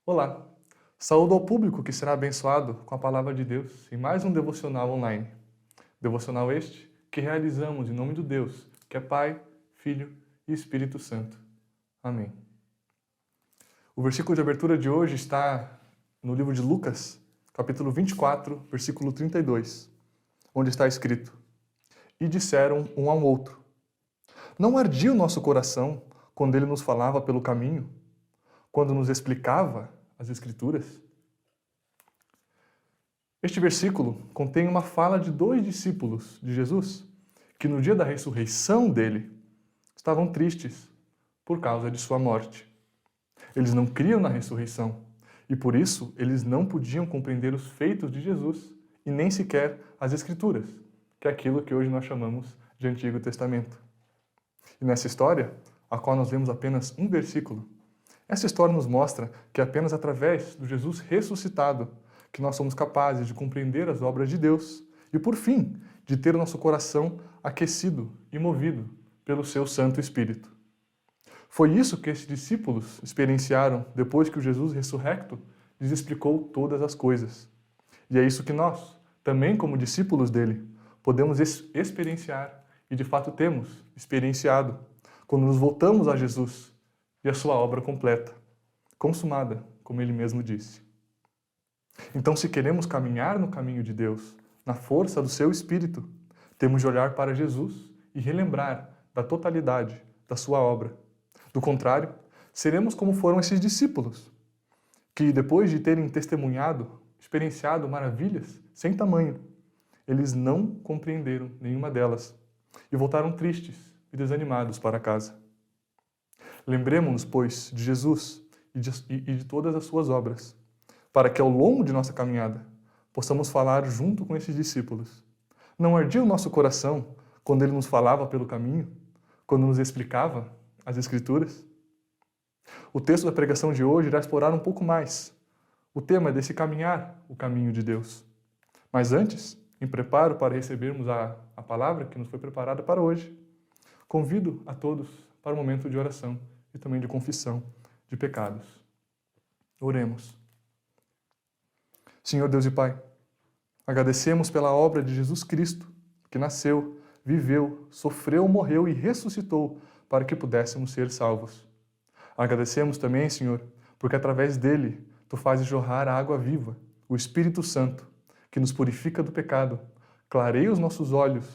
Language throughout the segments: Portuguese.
Olá! Saúdo ao público que será abençoado com a Palavra de Deus em mais um devocional online. Devocional este que realizamos em nome do Deus, que é Pai, Filho e Espírito Santo. Amém. O versículo de abertura de hoje está no livro de Lucas, capítulo 24, versículo 32, onde está escrito: E disseram um ao outro: Não ardia o nosso coração quando ele nos falava pelo caminho, quando nos explicava as Escrituras? Este versículo contém uma fala de dois discípulos de Jesus que no dia da ressurreição dele estavam tristes por causa de sua morte. Eles não criam na ressurreição e por isso eles não podiam compreender os feitos de Jesus e nem sequer as Escrituras, que é aquilo que hoje nós chamamos de Antigo Testamento. E nessa história, a qual nós lemos apenas um versículo, essa história nos mostra que é apenas através do Jesus ressuscitado que nós somos capazes de compreender as obras de Deus e, por fim, de ter o nosso coração aquecido e movido pelo seu Santo Espírito. Foi isso que esses discípulos experienciaram depois que o Jesus ressurrecto lhes explicou todas as coisas. E é isso que nós, também como discípulos dele, podemos experienciar e de fato temos experienciado quando nos voltamos a Jesus e a sua obra completa, consumada, como ele mesmo disse. Então, se queremos caminhar no caminho de Deus, na força do seu Espírito, temos de olhar para Jesus e relembrar da totalidade da sua obra. Do contrário, seremos como foram esses discípulos, que depois de terem testemunhado, experienciado maravilhas sem tamanho, eles não compreenderam nenhuma delas e voltaram tristes e desanimados para casa. Lembremos-nos, pois, de Jesus e de todas as suas obras, para que ao longo de nossa caminhada possamos falar junto com esses discípulos. Não ardia o nosso coração quando ele nos falava pelo caminho, quando nos explicava as Escrituras? O texto da pregação de hoje irá explorar um pouco mais o tema desse caminhar, o caminho de Deus. Mas antes, em preparo para recebermos a palavra que nos foi preparada para hoje, convido a todos para o momento de oração e também de confissão de pecados. Oremos. Senhor Deus e Pai, agradecemos pela obra de Jesus Cristo, que nasceu, viveu, sofreu, morreu e ressuscitou para que pudéssemos ser salvos. Agradecemos também, Senhor, porque através dele Tu fazes jorrar a água viva, o Espírito Santo, que nos purifica do pecado, clareia os nossos olhos,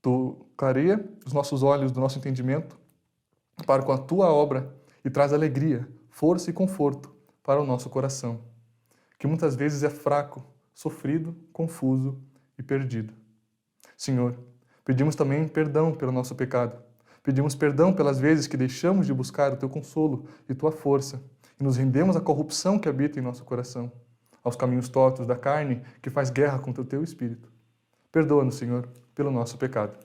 Tu clareia os nossos olhos do nosso entendimento para com a Tua obra e traz alegria, força e conforto para o nosso coração, que muitas vezes é fraco, sofrido, confuso e perdido. Senhor, pedimos também perdão pelo nosso pecado. Pedimos perdão pelas vezes que deixamos de buscar o Teu consolo e Tua força e nos rendemos à corrupção que habita em nosso coração, aos caminhos tortos da carne que faz guerra contra o Teu Espírito. Perdoa-nos, Senhor, pelo nosso pecado.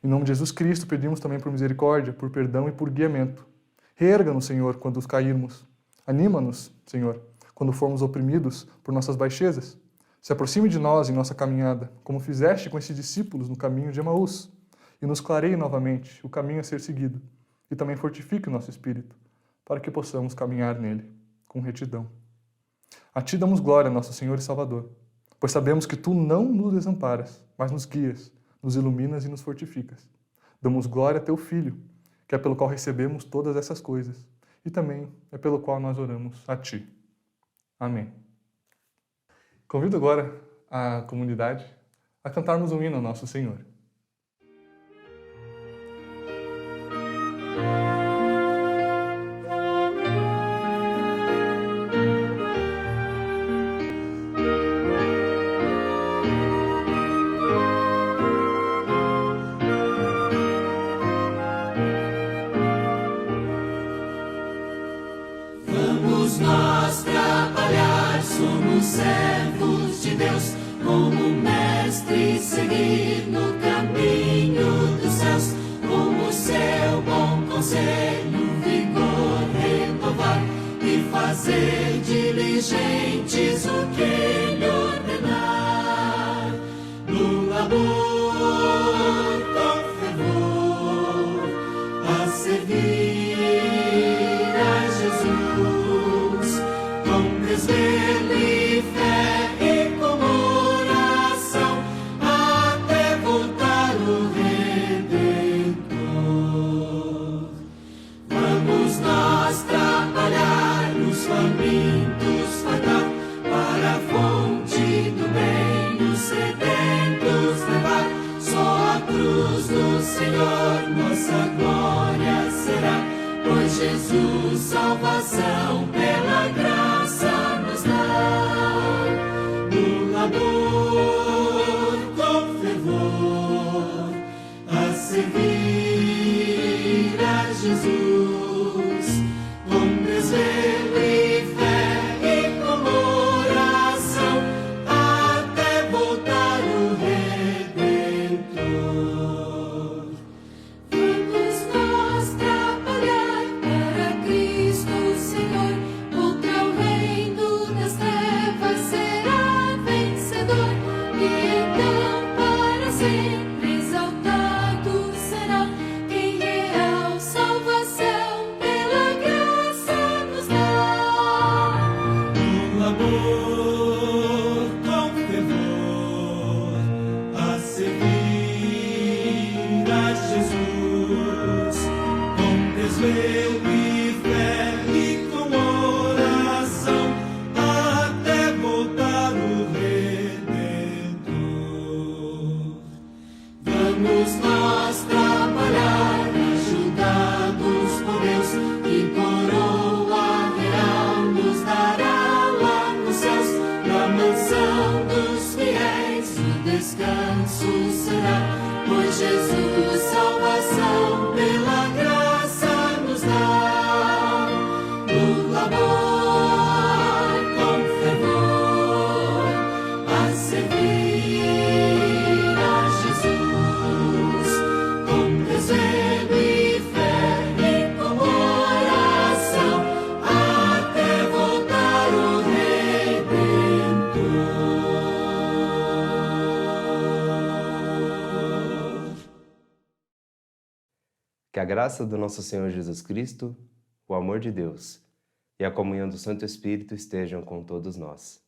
Em nome de Jesus Cristo, pedimos também por misericórdia, por perdão e por guiamento. Reerga-nos, Senhor, quando cairmos. Anima-nos, Senhor, quando formos oprimidos por nossas baixezas. Se aproxime de nós em nossa caminhada, como fizeste com esses discípulos no caminho de Emaús, e nos clareie novamente o caminho a ser seguido, e também fortifique o nosso espírito, para que possamos caminhar nele, com retidão. A Ti damos glória, nosso Senhor e Salvador, pois sabemos que Tu não nos desamparas, mas nos guias, nos iluminas e nos fortificas. Damos glória a Teu Filho, que é pelo qual recebemos todas essas coisas, e também é pelo qual nós oramos a Ti. Amém. Convido agora a comunidade a cantarmos um hino ao nosso Senhor. Vamos nós trabalhar, somos servos de Deus, como mestre seguir no caminho dos céus, como seu bom conselho, vigor renovar e fazer diligentes o que Ele ordenar, no labor com fervor. cruz do Senhor nossa glória será, pois Jesus salvação pela graça nos dá. No labor com fervor, a servir a Jesus, com desvelo e fé e com oração, até voltar o Redentor. Vamos nós trabalhar para Cristo Senhor, contra o reino das trevas será vencedor, e então para sempre exaltado será quem real salvação pela graça nos dá. No labor com fervor, a servir a Jesus, com desvelo e fé e com oração, até voltar o Redentor. Vamos nós trabalhar, ajudados por Deus, que coroa real nos dará lá nos céus, na mansão dos fiéis o descanso será, pois Jesus salvação pela graça nos dá. No labor com fervor, a servir a Jesus, com desvelo e fé e com oração, até voltar o Redentor. Que a graça do nosso Senhor Jesus Cristo, o amor de Deus e a comunhão do Santo Espírito estejam com todos nós.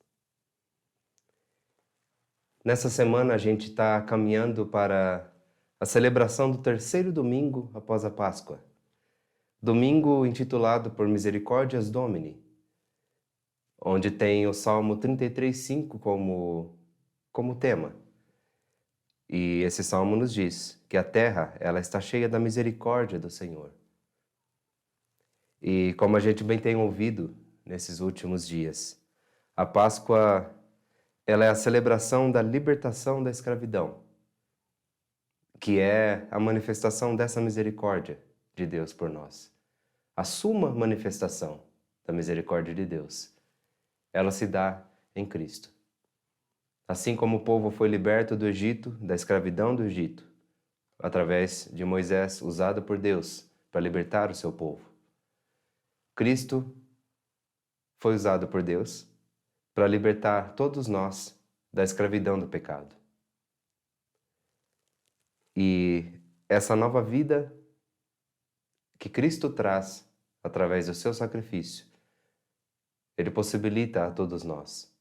Nessa semana a gente está caminhando para a celebração do terceiro domingo após a Páscoa. Domingo intitulado por Misericórdias Domini, onde tem o Salmo 33,5 como tema. E esse salmo nos diz que a terra ela está cheia da misericórdia do Senhor. E como a gente bem tem ouvido nesses últimos dias, a Páscoa ela é a celebração da libertação da escravidão, que é a manifestação dessa misericórdia de Deus por nós. A suma manifestação da misericórdia de Deus, ela se dá em Cristo. Assim como o povo foi liberto do Egito, da escravidão do Egito, através de Moisés, usado por Deus para libertar o seu povo, Cristo foi usado por Deus para libertar todos nós da escravidão do pecado. E essa nova vida que Cristo traz através do seu sacrifício, Ele possibilita a todos nós,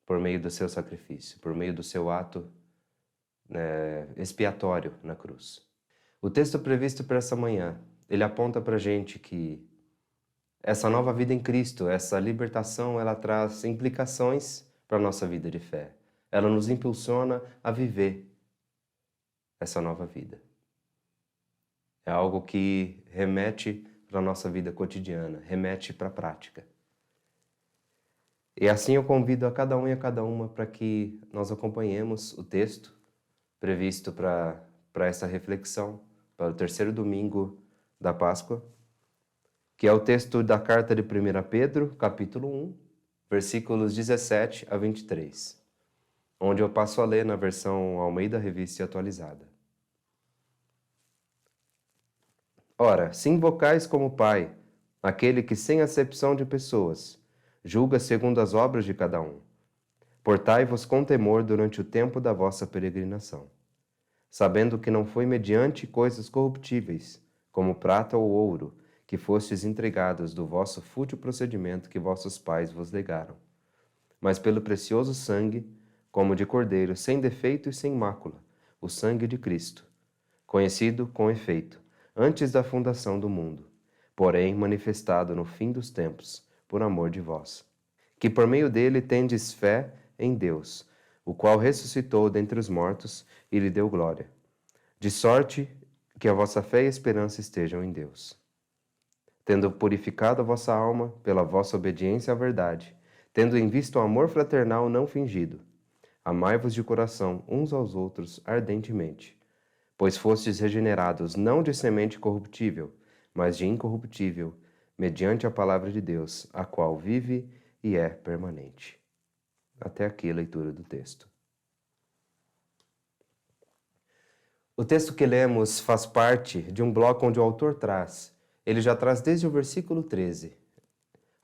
por meio do seu sacrifício, por meio do seu ato expiatório na cruz. O texto previsto para essa manhã, ele aponta para a gente que essa nova vida em Cristo, essa libertação, ela traz implicações para a nossa vida de fé. Ela nos impulsiona a viver essa nova vida. É algo que remete para a nossa vida cotidiana, remete para a prática. E assim eu convido a cada um e a cada uma para que nós acompanhemos o texto previsto para essa reflexão, para o terceiro domingo da Páscoa, que é o texto da carta de 1 Pedro, capítulo 1, versículos 17 a 23, onde eu passo a ler na versão Almeida Revista e Atualizada. Ora, se invocais como Pai aquele que, sem acepção de pessoas, julga segundo as obras de cada um, portai-vos com temor durante o tempo da vossa peregrinação, sabendo que não foi mediante coisas corruptíveis, como prata ou ouro, que fostes entregados do vosso fútil procedimento que vossos pais vos legaram, mas pelo precioso sangue, como de cordeiro, sem defeito e sem mácula, o sangue de Cristo, conhecido com efeito, antes da fundação do mundo, porém manifestado no fim dos tempos, por amor de vós, que por meio dele tendes fé em Deus, o qual ressuscitou dentre os mortos e lhe deu glória. De sorte que a vossa fé e esperança estejam em Deus. Tendo purificado a vossa alma pela vossa obediência à verdade, tendo em vista o amor fraternal não fingido, amai-vos de coração uns aos outros ardentemente, pois fostes regenerados não de semente corruptível, mas de incorruptível, mediante a palavra de Deus, a qual vive e é permanente. Até aqui a leitura do texto. O texto que lemos faz parte de um bloco onde o autor ele já traz desde o versículo 13,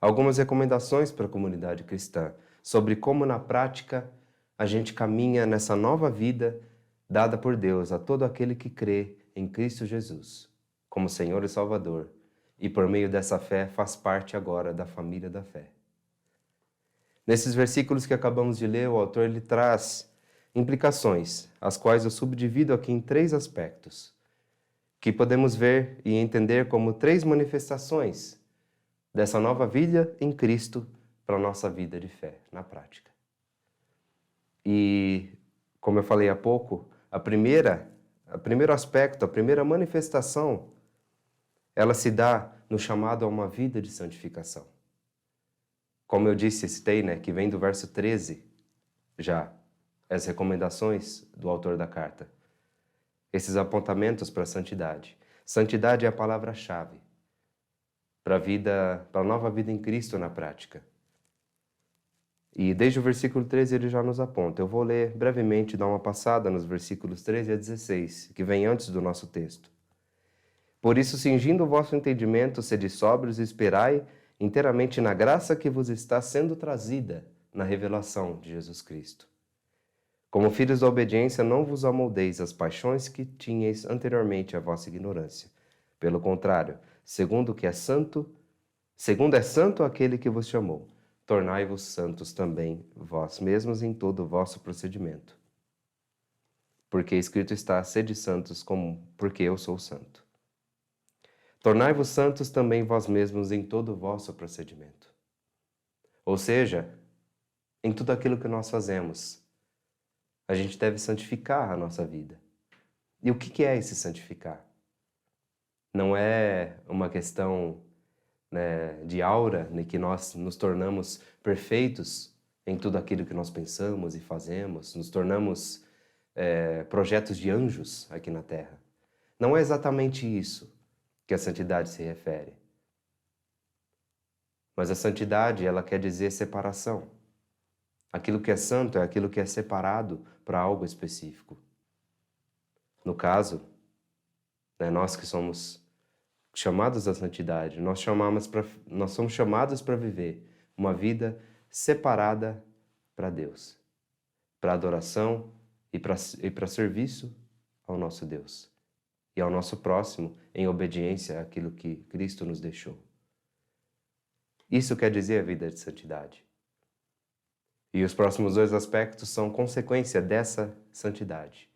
algumas recomendações para a comunidade cristã sobre como na prática a gente caminha nessa nova vida dada por Deus a todo aquele que crê em Cristo Jesus como Senhor e Salvador e por meio dessa fé faz parte agora da família da fé. Nesses versículos que acabamos de ler, o autor ele traz implicações, as quais eu subdivido aqui em 3 aspectos, que podemos ver e entender como 3 manifestações dessa nova vida em Cristo para a nossa vida de fé, na prática. E, como eu falei há pouco, primeiro aspecto, a primeira manifestação, ela se dá no chamado a uma vida de santificação. Como eu disse, citei, que vem do verso 13, já, as recomendações do autor da carta. Esses apontamentos para a santidade. Santidade é a palavra-chave para a nova vida em Cristo na prática. E desde o versículo 13 ele já nos aponta. Eu vou ler brevemente, dar uma passada nos versículos 13 a 16, que vem antes do nosso texto. Por isso, cingindo o vosso entendimento, sede sóbrios e esperai inteiramente na graça que vos está sendo trazida na revelação de Jesus Cristo. Como filhos da obediência, não vos amoldeis às paixões que tinhais anteriormente à vossa ignorância. Pelo contrário, segundo é santo aquele que vos chamou, tornai-vos santos também vós mesmos em todo o vosso procedimento. Porque escrito está, sede santos porque eu sou santo. Tornai-vos santos também vós mesmos em todo o vosso procedimento. Ou seja, em tudo aquilo que nós fazemos, a gente deve santificar a nossa vida. E o que é esse santificar? Não é uma questão de aura, que nós nos tornamos perfeitos em tudo aquilo que nós pensamos e fazemos, nos tornamos projetos de anjos aqui na Terra. Não é exatamente isso que a santidade se refere. Mas a santidade, ela quer dizer separação. Aquilo que é santo é aquilo que é separado para algo específico. No caso, nós que somos chamados à santidade, nós somos chamados para viver uma vida separada para Deus, para adoração e para serviço ao nosso Deus e ao nosso próximo em obediência àquilo que Cristo nos deixou. Isso quer dizer a vida de santidade. E os próximos 2 aspectos são consequência dessa santidade.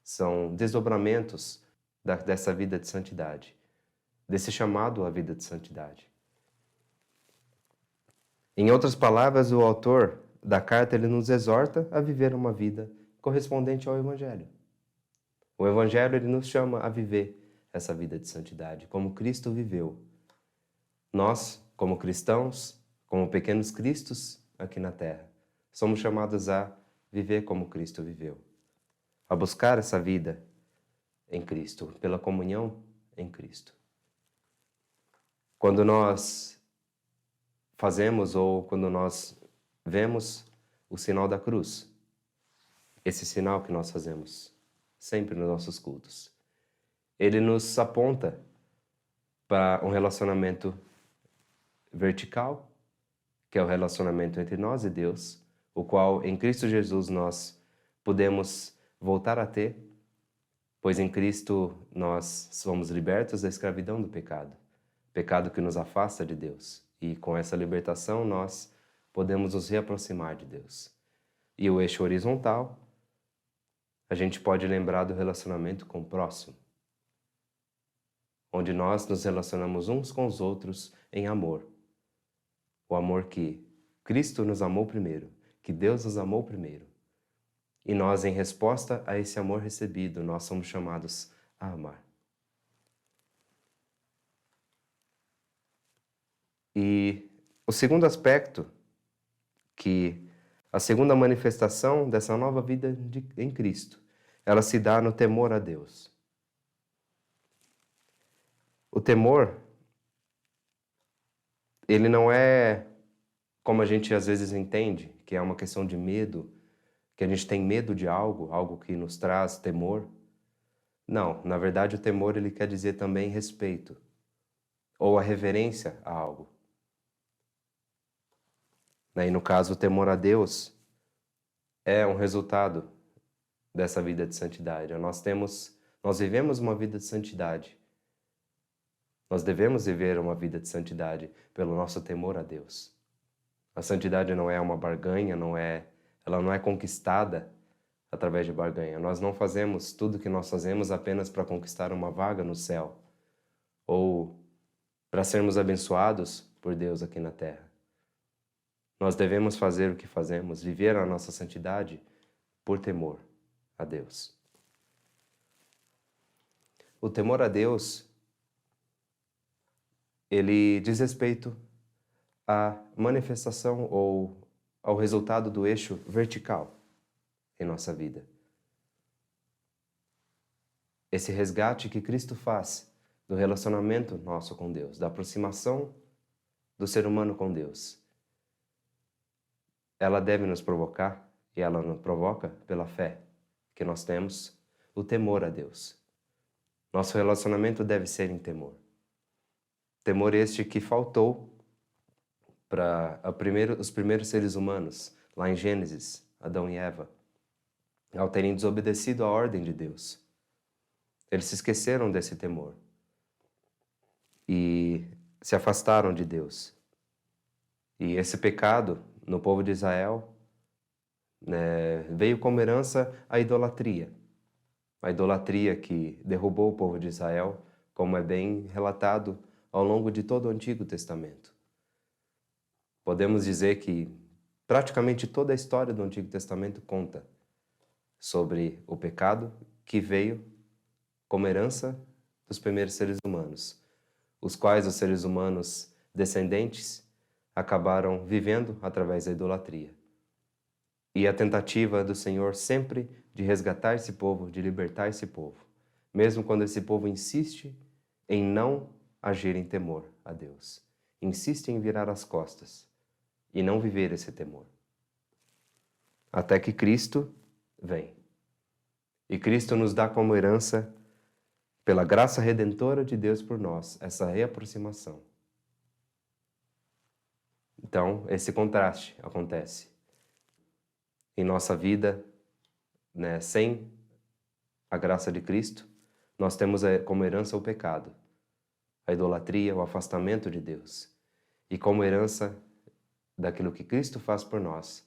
São desdobramentos dessa vida de santidade, desse chamado à vida de santidade. Em outras palavras, o autor da carta ele nos exorta a viver uma vida correspondente ao Evangelho. O Evangelho ele nos chama a viver essa vida de santidade, como Cristo viveu. Nós, como cristãos, como pequenos cristos aqui na Terra, somos chamados a viver como Cristo viveu, a buscar essa vida em Cristo, pela comunhão em Cristo. Quando nós fazemos ou quando nós vemos o sinal da cruz, esse sinal que nós fazemos sempre nos nossos cultos, ele nos aponta para um relacionamento vertical, que é o relacionamento entre nós e Deus, o qual em Cristo Jesus nós podemos voltar a ter, pois em Cristo nós somos libertos da escravidão do pecado, pecado que nos afasta de Deus. E com essa libertação nós podemos nos reaproximar de Deus. E o eixo horizontal, a gente pode lembrar do relacionamento com o próximo, onde nós nos relacionamos uns com os outros em amor. O amor que Cristo nos amou primeiro, que Deus nos amou primeiro, E nós, em resposta a esse amor recebido, nós somos chamados a amar. E o segundo aspecto, a segunda manifestação dessa nova vida em Cristo, ela se dá no temor a Deus. O temor, ele não é como a gente às vezes entende, que é uma questão de medo, que a gente tem medo de algo que nos traz temor. Não, na verdade o temor ele quer dizer também respeito, ou a reverência a algo. E no caso, o temor a Deus é um resultado dessa vida de santidade. Nós vivemos uma vida de santidade. Nós devemos viver uma vida de santidade pelo nosso temor a Deus. A santidade não é uma barganha, ela não é conquistada através de barganha. Nós não fazemos tudo o que nós fazemos apenas para conquistar uma vaga no céu ou para sermos abençoados por Deus aqui na terra. Nós devemos fazer o que fazemos, viver a nossa santidade por temor a Deus. O temor a Deus, ele diz respeito à manifestação ou ao resultado do eixo vertical em nossa vida. Esse resgate que Cristo faz do relacionamento nosso com Deus, da aproximação do ser humano com Deus, ela deve nos provocar, e ela nos provoca pela fé que nós temos, o temor a Deus. Nosso relacionamento deve ser em temor. Temor este que faltou para os primeiros seres humanos, lá em Gênesis, Adão e Eva, ao terem desobedecido à ordem de Deus. Eles se esqueceram desse temor e se afastaram de Deus. E esse pecado no povo de Israel veio como herança a idolatria. A idolatria que derrubou o povo de Israel, como é bem relatado ao longo de todo o Antigo Testamento. Podemos dizer que praticamente toda a história do Antigo Testamento conta sobre o pecado que veio como herança dos primeiros seres humanos, os quais os seres humanos descendentes acabaram vivendo através da idolatria. E a tentativa do Senhor sempre de resgatar esse povo, de libertar esse povo, mesmo quando esse povo insiste em não agir em temor a Deus, insiste em virar as costas e não viver esse temor. Até que Cristo vem. E Cristo nos dá como herança, pela graça redentora de Deus por nós, essa reaproximação. Então, esse contraste acontece em nossa vida, sem a graça de Cristo. Nós temos como herança o pecado, a idolatria, o afastamento de Deus. E como herança daquilo que Cristo faz por nós,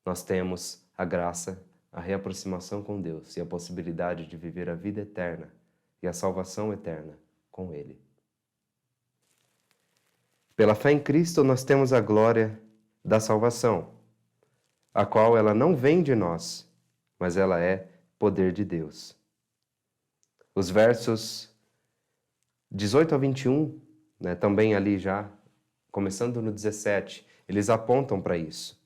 nós temos a graça, a reaproximação com Deus e a possibilidade de viver a vida eterna e a salvação eterna com Ele. Pela fé em Cristo, nós temos a glória da salvação, a qual ela não vem de nós, mas ela é poder de Deus. Os versos 18 a 21, também ali já, começando no 17, eles apontam para isso.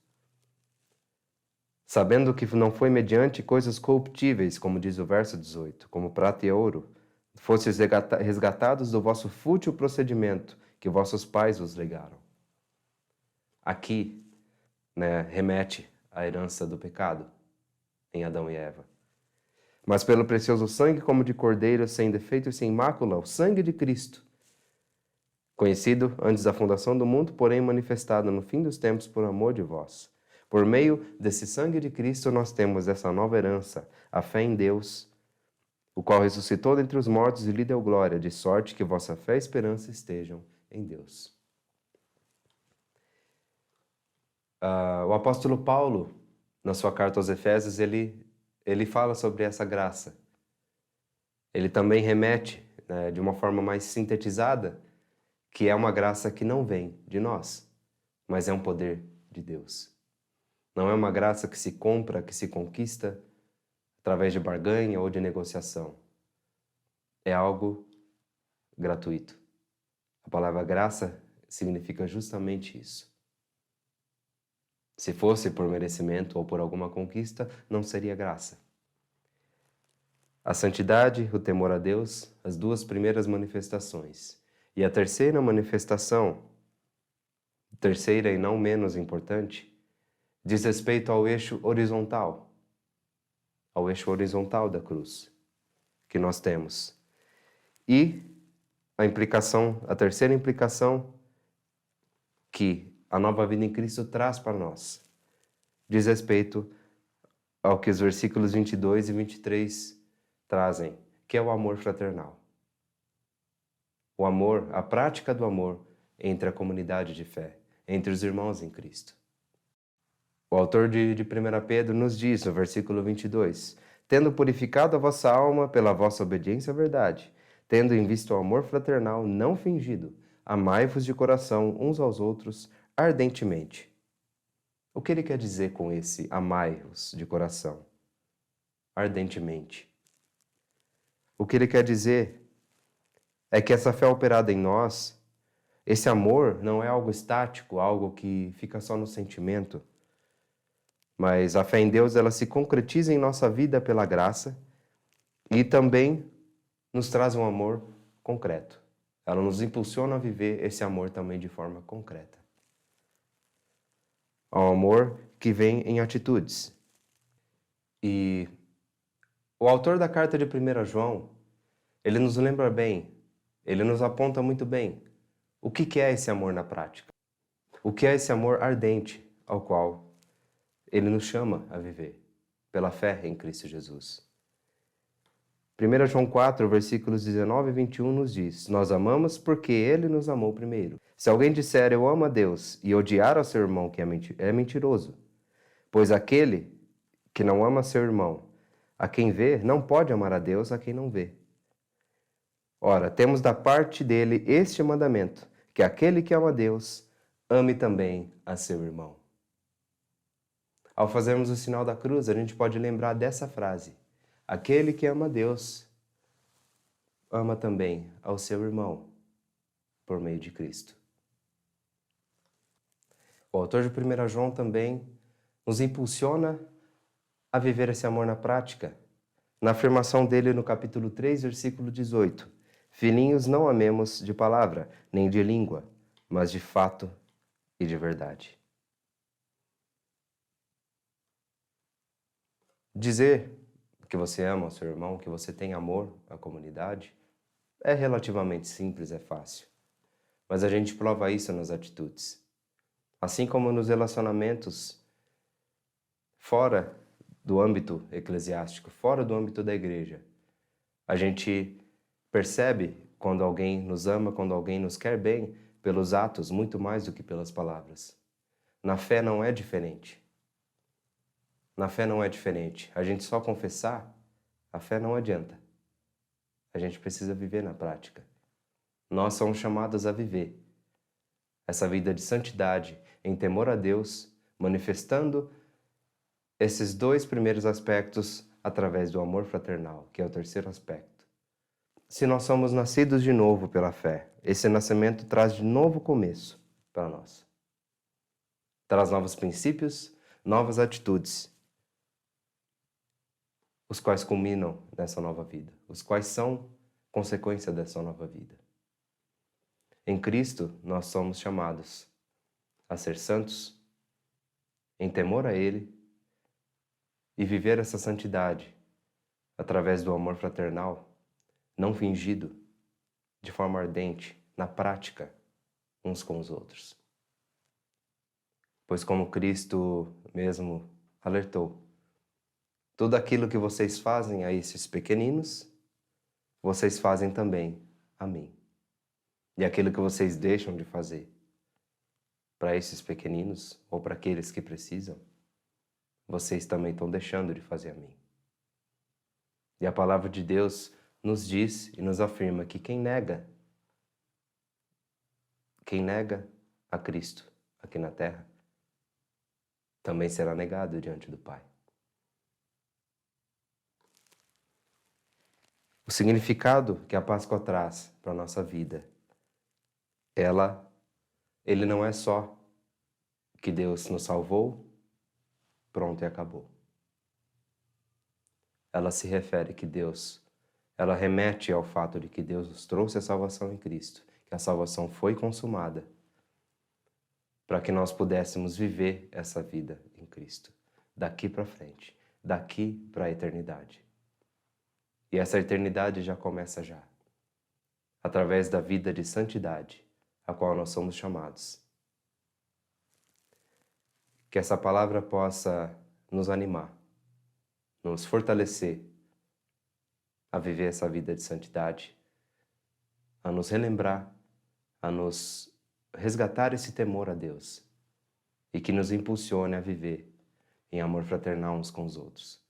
Sabendo que não foi mediante coisas corruptíveis, como diz o verso 18, como prata e ouro, fostes resgatados do vosso fútil procedimento, que vossos pais vos legaram. Aqui, remete à herança do pecado em Adão e Eva. Mas pelo precioso sangue, como de cordeiro, sem defeito e sem mácula, o sangue de Cristo, conhecido antes da fundação do mundo, porém manifestado no fim dos tempos por amor de vós. Por meio desse sangue de Cristo, nós temos essa nova herança, a fé em Deus, o qual ressuscitou dentre os mortos e lhe deu glória, de sorte que vossa fé e esperança estejam em Deus. O apóstolo Paulo, na sua carta aos Efésios, ele fala sobre essa graça. Ele também remete, de uma forma mais sintetizada, que é uma graça que não vem de nós, mas é um poder de Deus. Não é uma graça que se compra, que se conquista através de barganha ou de negociação. É algo gratuito. A palavra graça significa justamente isso. Se fosse por merecimento ou por alguma conquista, não seria graça. A santidade, o temor a Deus, as duas primeiras manifestações. E a terceira manifestação, terceira e não menos importante, diz respeito ao eixo horizontal da cruz que nós temos. E a terceira implicação que a nova vida em Cristo traz para nós, diz respeito ao que os versículos 22 e 23 trazem, que é o amor fraternal. O amor, a prática do amor entre a comunidade de fé, entre os irmãos em Cristo. O autor de 1 Pedro nos diz, no versículo 22, tendo purificado a vossa alma pela vossa obediência à verdade, tendo em vista o amor fraternal não fingido, amai-vos de coração uns aos outros ardentemente. O que ele quer dizer com esse amai-vos de coração? Ardentemente. O que ele quer dizer é que essa fé operada em nós, esse amor não é algo estático, algo que fica só no sentimento, mas a fé em Deus, ela se concretiza em nossa vida pela graça e também nos traz um amor concreto. Ela nos impulsiona a viver esse amor também de forma concreta. É um amor que vem em atitudes. E o autor da carta de 1 João, ele nos lembra bem, ele nos aponta muito bem o que é esse amor na prática. O que é esse amor ardente ao qual ele nos chama a viver pela fé em Cristo Jesus. 1 João 4, versículos 19 e 21 nos diz: nós amamos porque ele nos amou primeiro. Se alguém disser eu amo a Deus e odiar ao seu irmão, que é mentiroso, pois aquele que não ama seu irmão, a quem vê, não pode amar a Deus a quem não vê. Ora, temos da parte dele este mandamento, que aquele que ama a Deus, ame também a seu irmão. Ao fazermos o sinal da cruz, a gente pode lembrar dessa frase: aquele que ama a Deus, ama também ao seu irmão, por meio de Cristo. O autor de 1 João também nos impulsiona a viver esse amor na prática, na afirmação dele no capítulo 3, versículo 18. Filhinhos, não amemos de palavra, nem de língua, mas de fato e de verdade. Dizer que você ama o seu irmão, que você tem amor à comunidade, é relativamente simples, é fácil. Mas a gente prova isso nas atitudes. Assim como nos relacionamentos fora do âmbito eclesiástico, fora do âmbito da igreja. A gente percebe quando alguém nos ama, quando alguém nos quer bem, pelos atos, muito mais do que pelas palavras. Na fé não é diferente. Na fé não é diferente. A gente só confessar, a fé não adianta. A gente precisa viver na prática. Nós somos chamados a viver essa vida de santidade, em temor a Deus, manifestando esses dois primeiros aspectos através do amor fraternal, que é o terceiro aspecto. Se nós somos nascidos de novo pela fé, esse nascimento traz de novo começo para nós. Traz novos princípios, novas atitudes, os quais culminam nessa nova vida, os quais são consequência dessa nova vida. Em Cristo, nós somos chamados a ser santos, em temor a Ele, e viver essa santidade através do amor fraternal, não fingido, de forma ardente, na prática, uns com os outros. Pois como Cristo mesmo alertou, tudo aquilo que vocês fazem a esses pequeninos, vocês fazem também a mim. E aquilo que vocês deixam de fazer para esses pequeninos ou para aqueles que precisam, vocês também estão deixando de fazer a mim. E a palavra de Deus nos diz e nos afirma que quem nega a Cristo aqui na terra, também será negado diante do Pai. O significado que a Páscoa traz para a nossa vida, ele não é só que Deus nos salvou, pronto e acabou. Ela se refere que ela remete ao fato de que Deus nos trouxe a salvação em Cristo, que a salvação foi consumada, para que nós pudéssemos viver essa vida em Cristo, daqui para frente, daqui para a eternidade. E essa eternidade já começa já, através da vida de santidade, a qual nós somos chamados. Que essa palavra possa nos animar, nos fortalecer a viver essa vida de santidade, a nos relembrar, a nos resgatar esse temor a Deus e que nos impulsione a viver em amor fraternal uns com os outros.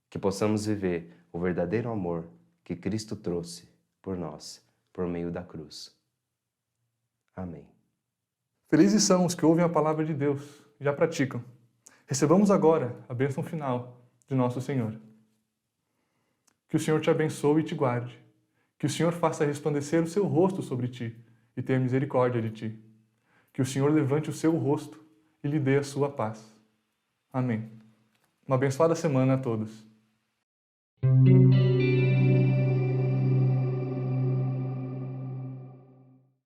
Que possamos viver o verdadeiro amor que Cristo trouxe por nós, por meio da cruz. Amém. Felizes são os que ouvem a palavra de Deus e já praticam. Recebamos agora a bênção final de nosso Senhor. Que o Senhor te abençoe e te guarde. Que o Senhor faça resplandecer o seu rosto sobre ti e tenha misericórdia de ti. Que o Senhor levante o seu rosto e lhe dê a sua paz. Amém. Uma abençoada semana a todos.